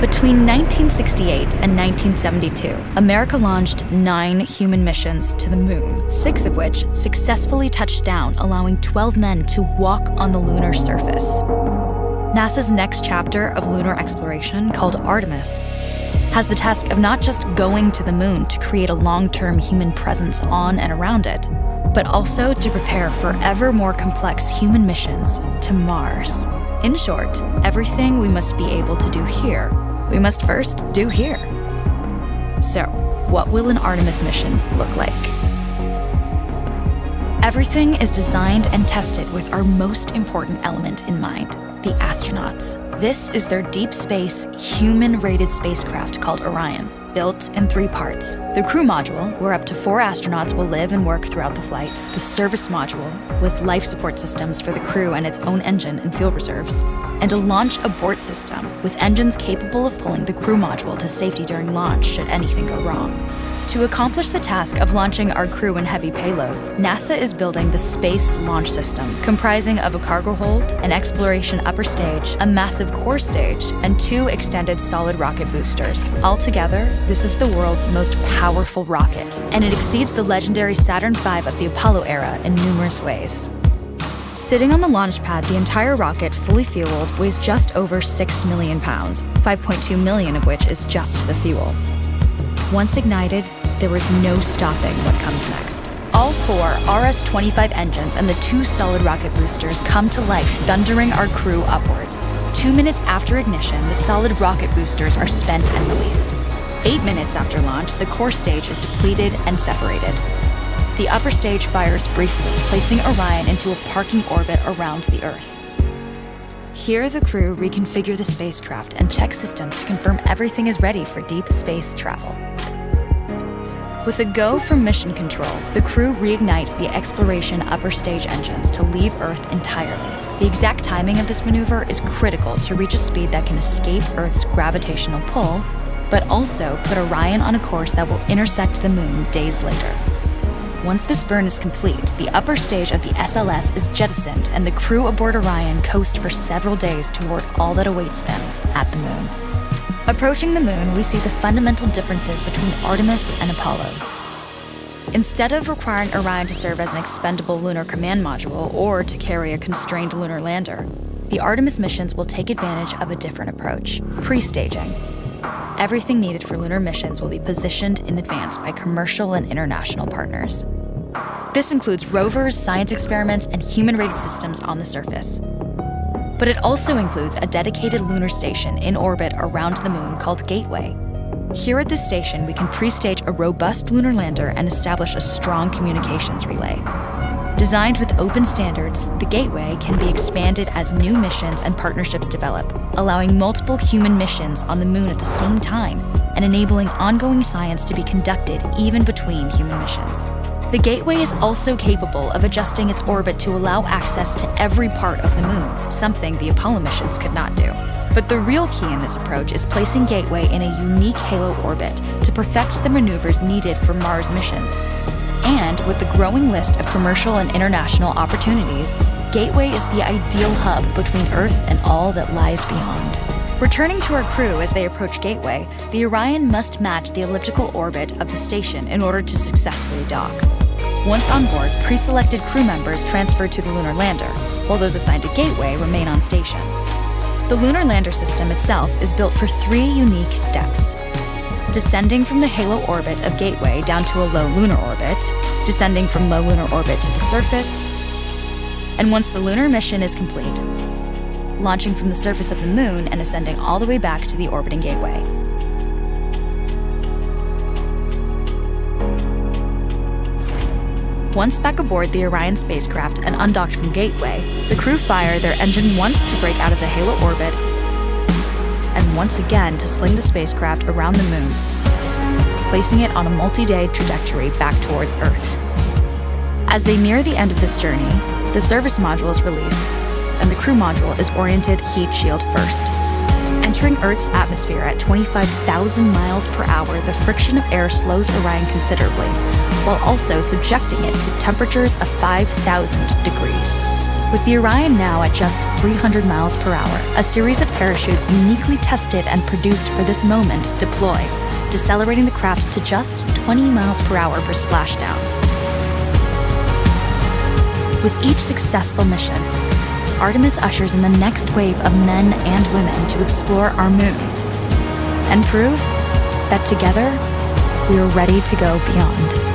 Between 1968 and 1972, America launched 9 human missions to the moon, 6 of which successfully touched down, allowing 12 men to walk on the lunar surface. NASA's next chapter of lunar exploration, called Artemis, has the task of not just going to the moon to create a long-term human presence on and around it, but also to prepare for ever more complex human missions to Mars. In short, everything we must be able to do here, we must first do here. So, what will an Artemis mission look like? Everything is designed and tested with our most important element in mind: the astronauts. This is their deep space, human-rated spacecraft called Orion, built in 3 parts. The crew module, where up to 4 astronauts will live and work throughout the flight. The service module, with life support systems for the crew and its own engine and fuel reserves. And a launch abort system, with engines capable of pulling the crew module to safety during launch should anything go wrong. To accomplish the task of launching our crew and heavy payloads, NASA is building the Space Launch System, comprising of a cargo hold, an exploration upper stage, a massive core stage, and 2 extended solid rocket boosters. Altogether, this is the world's most powerful rocket, and it exceeds the legendary Saturn V of the Apollo era in numerous ways. Sitting on the launch pad, the entire rocket, fully fueled, weighs just over 6 million pounds, 5.2 million of which is just the fuel. Once ignited, there is no stopping what comes next. All 4 RS-25 engines and the 2 solid rocket boosters come to life, thundering our crew upwards. 2 minutes after ignition, the solid rocket boosters are spent and released. 8 minutes after launch, the core stage is depleted and separated. The upper stage fires briefly, placing Orion into a parking orbit around the Earth. Here, the crew reconfigure the spacecraft and check systems to confirm everything is ready for deep space travel. With a go from mission control, the crew reignite the exploration upper stage engines to leave Earth entirely. The exact timing of this maneuver is critical to reach a speed that can escape Earth's gravitational pull, but also put Orion on a course that will intersect the moon days later. Once this burn is complete, the upper stage of the SLS is jettisoned and the crew aboard Orion coast for several days toward all that awaits them at the moon. Approaching the moon, we see the fundamental differences between Artemis and Apollo. Instead of requiring Orion to serve as an expendable lunar command module or to carry a constrained lunar lander, the Artemis missions will take advantage of a different approach: pre-staging. Everything needed for lunar missions will be positioned in advance by commercial and international partners. This includes rovers, science experiments, and human-rated systems on the surface. But it also includes a dedicated lunar station in orbit around the moon called Gateway. Here at this station, we can pre-stage a robust lunar lander and establish a strong communications relay. Designed with open standards, the Gateway can be expanded as new missions and partnerships develop, allowing multiple human missions on the moon at the same time and enabling ongoing science to be conducted even between human missions. The Gateway is also capable of adjusting its orbit to allow access to every part of the moon, something the Apollo missions could not do. But the real key in this approach is placing Gateway in a unique halo orbit to perfect the maneuvers needed for Mars missions. And with the growing list of commercial and international opportunities, Gateway is the ideal hub between Earth and all that lies beyond. Returning to our crew as they approach Gateway, the Orion must match the elliptical orbit of the station in order to successfully dock. Once on board, pre-selected crew members transfer to the lunar lander, while those assigned to Gateway remain on station. The lunar lander system itself is built for 3 unique steps: descending from the halo orbit of Gateway down to a low lunar orbit, descending from low lunar orbit to the surface, and once the lunar mission is complete, launching from the surface of the moon and ascending all the way back to the orbiting Gateway. Once back aboard the Orion spacecraft and undocked from Gateway, the crew fire their engine once to break out of the halo orbit and once again to sling the spacecraft around the moon, placing it on a multi-day trajectory back towards Earth. As they near the end of this journey, the service module is released, and the crew module is oriented heat shield first. Entering Earth's atmosphere at 25,000 miles per hour, the friction of air slows Orion considerably, while also subjecting it to temperatures of 5,000 degrees. With the Orion now at just 300 miles per hour, a series of parachutes uniquely tested and produced for this moment deploy, decelerating the craft to just 20 miles per hour for splashdown. With each successful mission, Artemis ushers in the next wave of men and women to explore our moon and prove that together we are ready to go beyond.